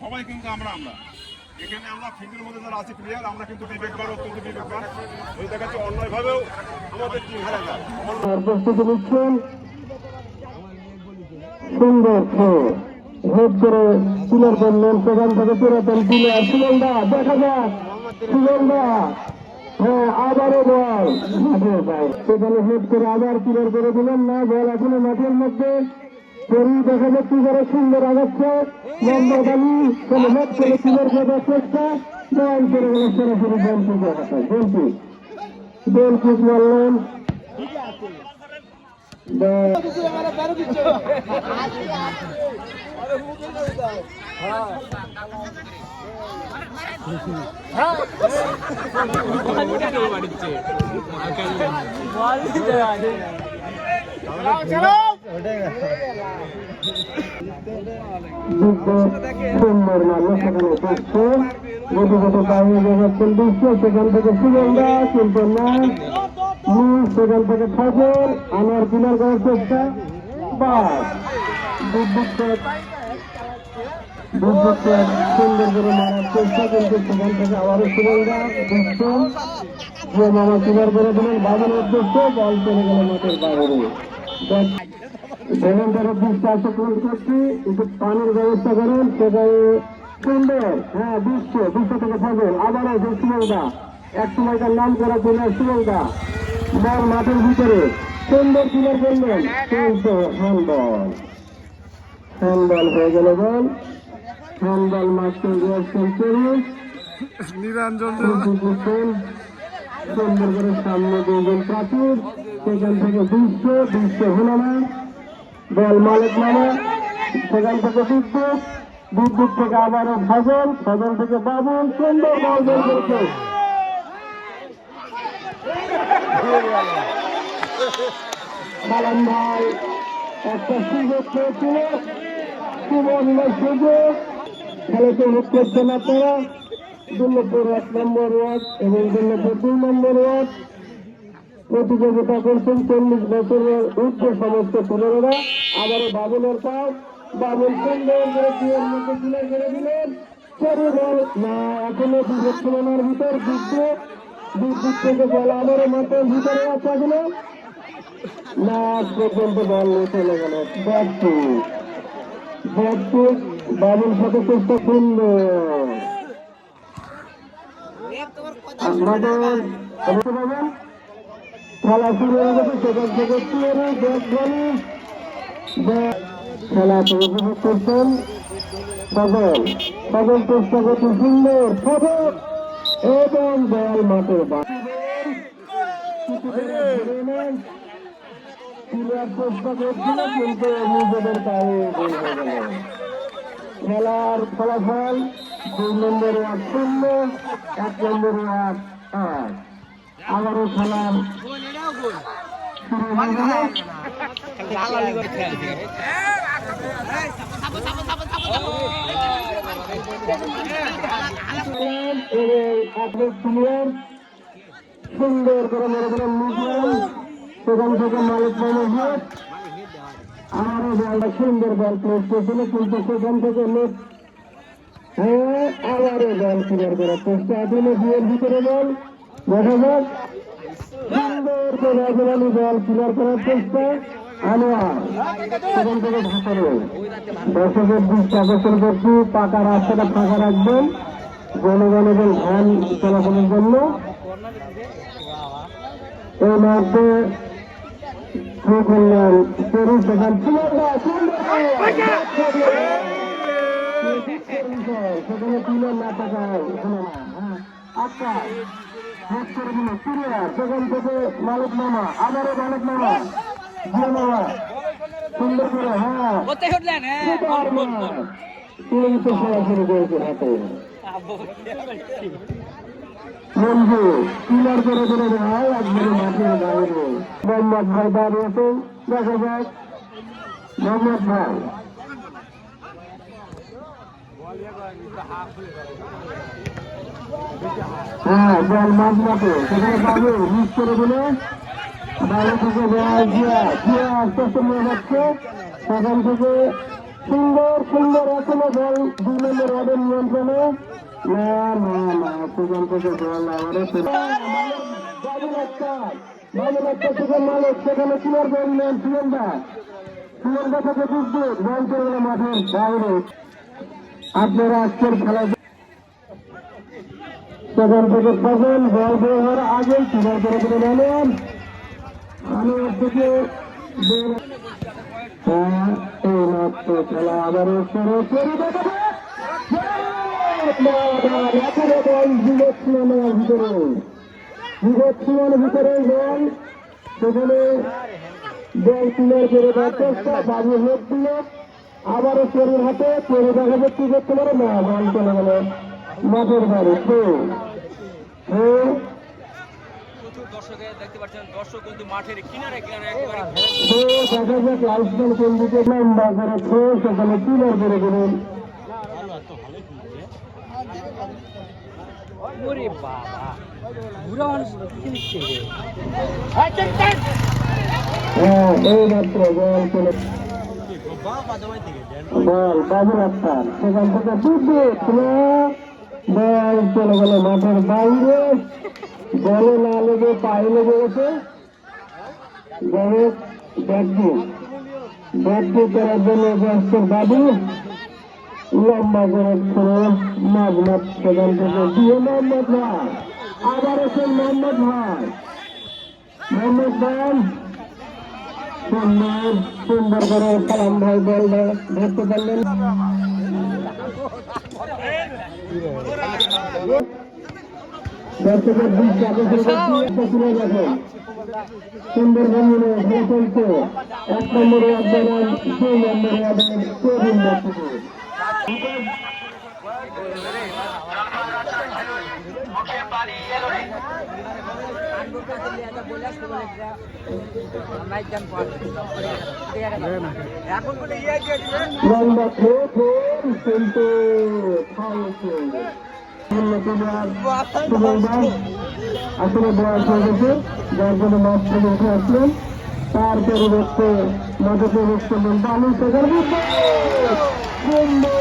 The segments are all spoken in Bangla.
সবাই কিন্তু আমরা এখানে আমরা ফিল্ডের মধ্যে যারা আছি প্লেয়ার আমরা কিন্তু বিবেকবান অত্যন্ত বিবেকবান। ওই দেখাচ্ছে অন্যায়ভাবেও আমাদের টিম হারা যায়। প্রস্তুতি নিচ্ছেন সুন্দর হেড করে তুলে করলেন সেখান থেকে পুরাতন প্লেয়ার সুগন্ধা। দেখা যাক সুগন্ধা, হ্যাঁ আবারও বল মাঠের বাইরে, সেখানে হেড করে আবার ক্লিয়ার করে দিলেন না, বল এখনো মাঠের মধ্যে। দেখা যাচ্ছে যারা সুন্দর আগাচ্ছে মোহাম্মদ আলী কোনো হেড করে ক্লিয়ার করার চেষ্টা, বল করে গেল সরাসরি গোলকিক বললেন। সুন্দর মারল সেখানে দেখছে গতিগত বাইরে যাচ্ছেন দৃশ্য, সেখান থেকে সুগন্ধা কিন্তু না, সেখান থেকে ফজল আমার কিনার করার চেষ্টা, বাস সুন্দর করে মারার চেষ্টা, কিন্তু সেখান থেকে আবারও সুগন্ধা দৃশ্য যে মামা কিনার করে দিলেন বাজানোর উদ্দেশ্যে, বল চলে গেল মাঠের বাইরে। সেখানটার দৃষ্টি আকর্ষণ করছি, একটু পানির ব্যবস্থা করেন সেটাই সুন্দর। হ্যাঁ দৃশ্য থেকে ফজল আবারও যে সুগন্ধা এক সময়কার নাম করা প্লেয়ার সুগন্ধা, বল মাঠের ভিতরে সুন্দর ক্লিয়ার করলেন, কিন্তু হ্যান্ডবল হয়ে গেল, বল হ্যান্ডবল মাঠে নিরঞ্জন সুন্দর করে সামনে দুজন প্রাচীর, সেখান থেকে দৃশ্য হলো না, বল মালিক মামা, সেখান থেকে বিদ্যুৎ থেকে আবারও ফজল থেকে বাবুল, সুন্দর বল বের করেছে সালাম ভাই, একটা সুযোগ পেয়েছিল, সুবর্ণের সুযোগ, খেলাতে মুখ করছেন আপনারা। দুর্লভপুর 1 নম্বর ওয়ার্ড এবং দুর্লভপুর 2 নম্বর ওয়ার্ড প্রতিযোগিতা করছেন 40 বছরের ঊর্ধ্ব সমস্ত ছেলেরা। আবারও বাবুলের পাস, বাবুল সুন্দর করে দুয়ের মধ্যে তুলে করে দিলেন, চলে বল না, এখনো সুযোগ তুলনার ভিতর বিদ্যুৎ থেকে বল আবারও মাঠের ভিতরে আসা গেল না, পর্যন্ত বল চলে গেল ব্যাটফুট বাবুল সাথে চেষ্টা সুন্দর। খেলা শুরু হয়ে গেছে, সেখান থেকে খেলা উপভোগ করছেন ফজল চেষ্টা করছে সুন্দর ফজল এবং বল মাঠে চেষ্টা করছিল, কিন্তু নিজেদের পায়ে গোল হয়ে গেল। খেলার ফলাফল 2 নম্বর ওয়ার্ড 0, 1 নম্বর ওয়ার্ড 8। আবারও খেলার শুরু হয়ে গেল। সুন্দর করে মেরে দিলেন মিজান, সেখান থেকে মালিক মামুদ, আবারও বলটা সুন্দর বল প্লেস করেছিল, কিন্তু সেখান থেকে আবারও বল ক্লিয়ার করার চেষ্টা, আসলে বিয়ের ভিতরে বল দেখা যাক, সুন্দর করে আজলানি বল ক্লিয়ার করার চেষ্টা, আনোয়ার সেখান থেকে ঢাকালো। দর্শকের দৃষ্টি আকর্ষণ করছি, পাকা রাস্তাটা ফাঁকা রাখবেন জনগণ এবং ভ্যান চলাচলের জন্য। এই মুহূর্তে করলেন সেখান সেখানে তুলে না থাকায় আচ্ছা হেড করে দিল ক্লিয়ার, সেখান থেকে মালিক মামা, আবারও মালিক মামা মামা সুন্দর করে, হ্যাঁ তো সরাসরি করেছে হাতে বন্ধু ক্লিয়ার করে দিলে ভাই একবারে মাঠের বাইরে। মোহাম্মদ ভাই দাঁড়িয়েছে, দেখা যাক মোহাম্মদ ভাই, হ্যাঁ বল মাঝ মাঠে, সেখানে পাবে মিস করে দিলে বাইরে থেকে বল আস্তে আস্তে নিয়ে যাচ্ছে, সেখান থেকে সুন্দর সুন্দর এখনো বল 2 নম্বর ওয়ার্ডের নিয়ন্ত্রণে না না না সেখান থেকে বল আবারও বাবুল থেকে মালিক সেখানে কিনার বল নেন সুমনদা থেকে বিদ্যুৎ বল চলে গেল মাঠের বাইরে আপনারা আজকের খেলা সেখান থেকে ফজল বল বের হওয়ার আগে কিনার করে করে নেন আমি থেকে এই মাত্র খেলা আবারও সরাসরি ভিতরে বল সেখানে বল তুলে করে দেওয়ার চেষ্টা বাবু হেড দিল আবারও চোরের হাতে চোরে দেখা যাচ্ছে কি করতে পারে না বল চলে গেল মাঠের বাড়ি দেখতে পাচ্ছেন দর্শক কিন্তু মাঠের কিনারে কিনারে একেবারে দেখা যাক লাইসমেন্ট কোন দিকে লম্বা করে সেখানে কিনার করে দেবেন ওরে বাবা বুড়া মানুষ কি লিখছে হ্যাঁ এই মাত্র বল চলে বল বাবুল আক্তার সেখান থেকে বিদ্যুৎ বল চলে গেল মাঠের বাইরে বলে না লেগে পায়ে লেগে গেছে ব্যাটবি করার জন্য ব্যস্তের বাবু লম্বা করে মাঝমাঠ সেখান থেকে দিয়ে মোহাম্মদ ভাই আবার এসে মোহাম্মদ ভাই সুন্দর করে সালাম ভাই বল ধরতে পারলেন দর্শকের দিক তুলে দেখেন সুন্দর ভঙ্গিনে ভালো চলছে 1 নম্বরে আদান 2 নম্বরে আদান 3 নম্বরে লম্বা কিন্তু আসলে বয়স হয়ে গেছে যার জন্য মাঠ থেকে উঠে আসলেন তার পরিবর্তে মাঠে প্রবেশ করলেন বালু শেখার সুন্দর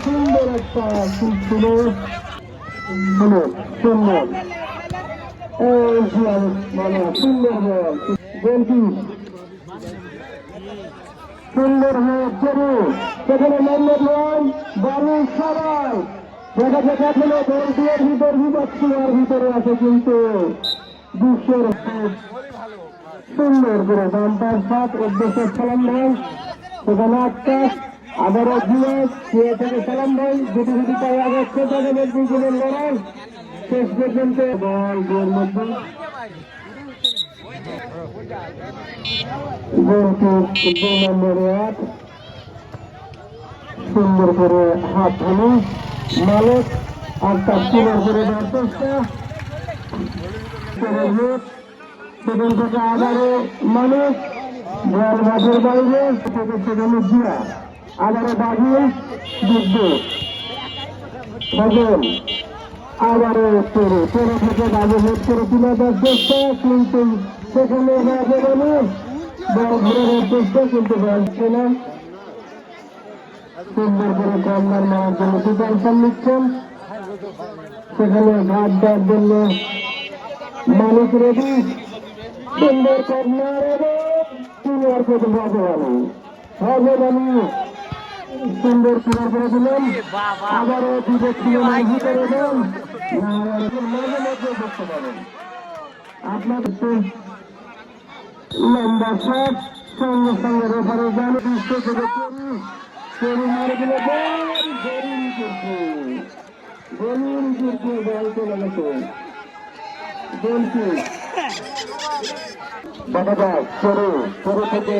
সুন্দর একটা সুন্দর সুন্দর মানে সুন্দর বল গোলকি সুন্দর হয়ে চলে সেখানে মোহাম্মদ ভাই বালু সবাই দেখা দেখা ছিল গোলটির ভিতরে আছে কিন্তু বিশ্বের সুন্দর করে বাম্পার সাত উদ্দেশ্যে সালাম ভাই সেখানে আকাশ আবারও জিয়া থেকে সালাম ভাই যেটি পাই আগস্ট জীবনের লড়াই শেষ পর্যন্ত বল গোল মধ্যে গোলটি 2 নম্বরে 8 সুন্দর করে হাত ধরে মালিক আর তার কিনার করে দেওয়ার চেষ্টা সেখান থেকে আবারও মালিক বল মাঠের বাইরে সেখানে জিয়া আবারও বাগিয়ে বিদ্যুৎ ফজল আবারও তেরে থেকে বাজে হেড করে তুলে দেওয়ার চেষ্টা কিন্তু সেখানে বাজে বল ঘুরে দেওয়ার চেষ্টা কিন্তু বলছে না সুন্দর করে কর্নার মারার জন্য প্রিপারেশন নিচ্ছেন সেখানে ঘাট দেওয়ার জন্য মালিক রেডি সুন্দর কর্নার সিনিয়র কোচ ভগবানী সুন্দর কিনার করে দিলেন আবারও বিবেক ভিতরে দেন মাঝে মধ্যে দেখতে পাবেন আপনার লম্বা শট সঙ্গে সঙ্গে রেফারে যান বিশ্ব থেকে তরুণ মারে দিলে বল চলে গেছে দেখা যাক সরু থেকে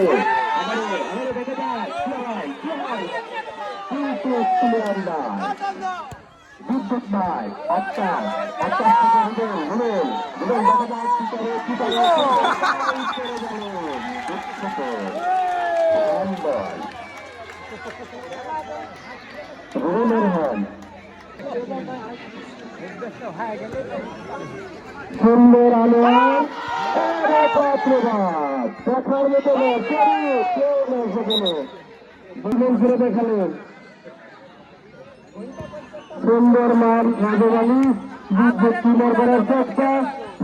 বিদ্যুৎ ভাই আকাশ থেকে হলেন দেখা যাক কি করে সুন্দর আলোয়ার দেখার মতো সেখানে ভ্রমণ করে দেখালেন সুন্দর মার রাজবাড়ি বিদ্যুৎ কিনার করার চেষ্টা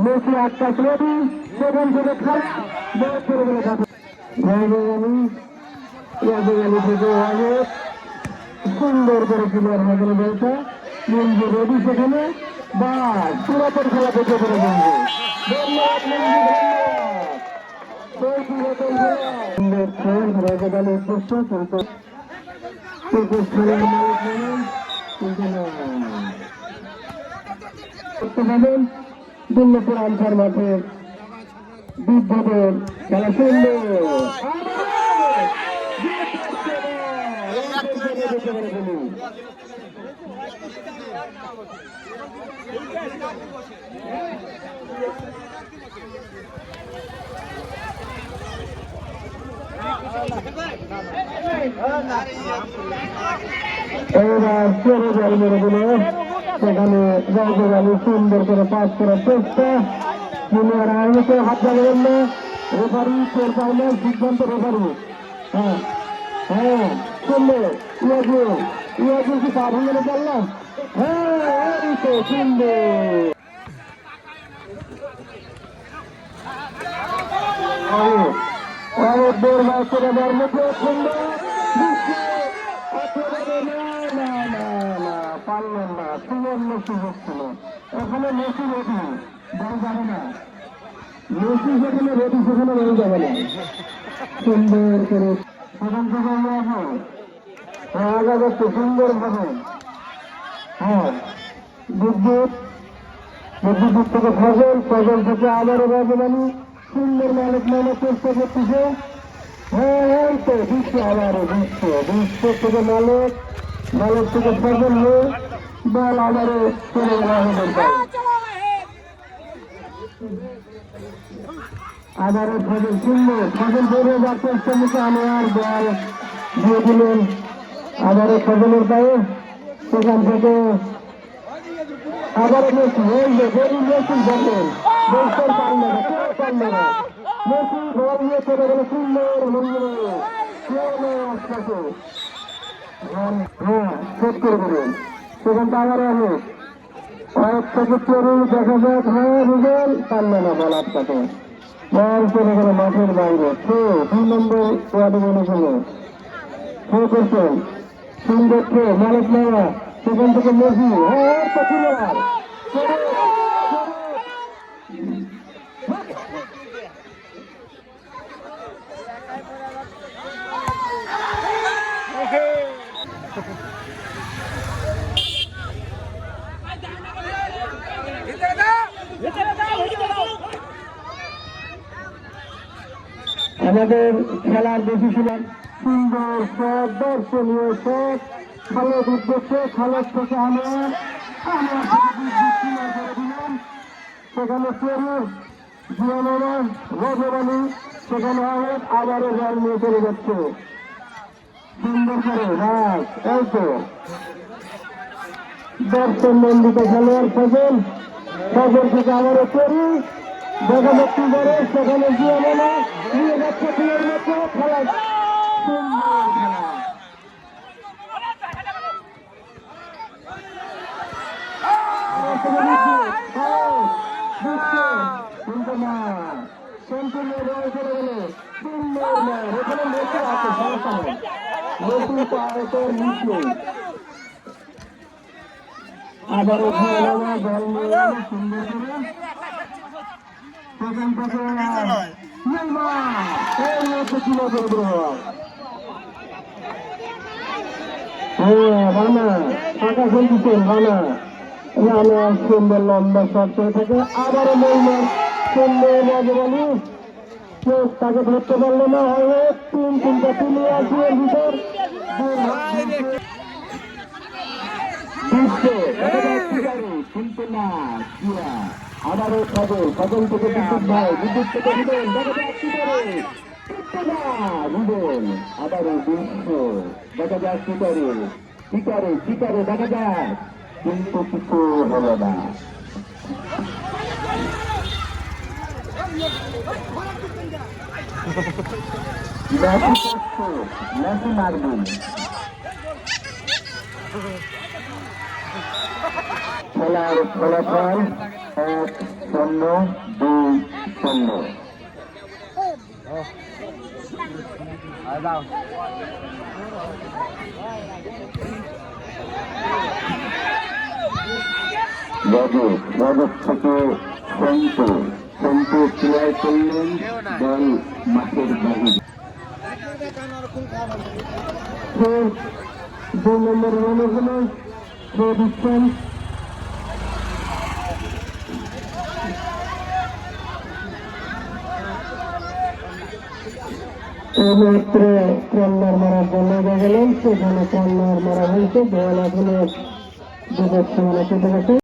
মেসি আকাশ নদী সেখান থেকে খেলা বড় করে বলে থাকে রাজবাড়ি থেকে অনেক সুন্দর করে কিনার হয়ে গেল বলটা মঞ্জু রবি সেখানে বা পুরাতন খেলা দেখে করে বলবো ধন্যবাদ মঞ্জু ধন্যবাদ রাজবাড়ির উদ্দেশ্য কিন্তু খেলার মালিক নেই করতে পারেন দুর্লপুর আনসার মাঠের বিদ্যুতের খেলা শুনবে এবার চলে জল মেরে দিল সেখানে রাজবাড়ি সুন্দর করে পাস করার চেষ্টা জুনিয়র আইনকে হাত লাগাবেন না রেফারি চোর পাইলে সিদ্ধান্ত রেফারি হ্যাঁ হ্যাঁ শুনলে ইয়াজু কি পা ভেঙে চললাম হ্যাঁ এই তো সুন্দর অনেক দৌড় বাস করে দেওয়ার মধ্যে সুন্দর পারলেন না সুবর্ণ সুযোগ ছিল এখানে মেসি রেডি বল যাবে না মেসি যেখানে রেডি সেখানে বল যাবে না সুন্দর করে সেখান থেকে আগা যাচ্ছে সুন্দর ভাবে হ্যাঁ বিদ্যুৎ থেকে ফজল থেকে আবারও রাজবাড়ি সুন্দর মালিক নামে চেষ্টা করতেছে হ্যাঁ এই তো আবারও বিশ্ব থেকে মালিক থেকে ফজল হয়ে বল আবারও চলে গেল আবারও ফজল ফজল বেরিয়ে যাওয়ার চেষ্টা মুখে আনোয়ার বল দিয়ে দিলেন আবারও ফজলের পায়ে সেখান থেকে আবারও মেসি মেসি বলেন বলতেন পারল না মেসি বল নিয়ে চলে গেল সুন্দর হ্যাঁ সেট করে দেবেন সেখানটা আবারও হবে কয়েক থেকে চড়ি দেখা যাক হ্যাঁ রুবেল পারল না বল আটকাতে বল চলে গেল মাঠের বাইরে 2 নম্বর ওয়ার্ডে মনে করলো করছেন সুন্দর মালিক নেওয়া সেখান থেকে মেসি হ্যাঁ আমাদের খেলার ডিসিশন সুন্দর সব দর্শনীয় সব ভালো উদ্দেশ্যে খালেদ থেকে আনোয়ার সেখানে জিয়ানুর রজবানি সেখানে আবারও জল নিয়ে চলে যাচ্ছে সুন্দর করে রাজ এই তো দর্শন মন্ডিত খেলোয়াড় ফজল থেকে আবারও চড়ি দেখা যাচ্ছে করে সেখানে জিয়ানুর নিয়ে যাচ্ছে খেলা সুন্দর খেলা আবারও খেলা জল নিয়ে সুন্দর করে সেখান থেকে রানা টাকা খেলতেছেন রানা সুন্দর লম্বা শট করে থাকে আবারও নেইমার সুন্দর রাজবাড়ি তাকে ধরতে পারলো না হয় 3-3টা তুলে আসবে ভিতর কিন্তু না আবারও ফজল থেকে বিদ্যুৎ ভাই বিদ্যুৎ থেকে আবারও বিশ্ব দেখা যাক কি করে দেখা যাক কিন্তু কিছু হলো না মেসি মারবেন খেলার ফলাফল 1-0-2-0। রজত থেকে সন্তু ক্লিয়ার করলেন বল মাঠের বাহিরে। 2 নম্বর রানে হল দিচ্ছেন এইমাত্র কর্নার মারার জন্য গেলেন, সেখানে কর্নার মারা হয়েছে, বল এখনো বিপদ সীমানা কেটে গেছে।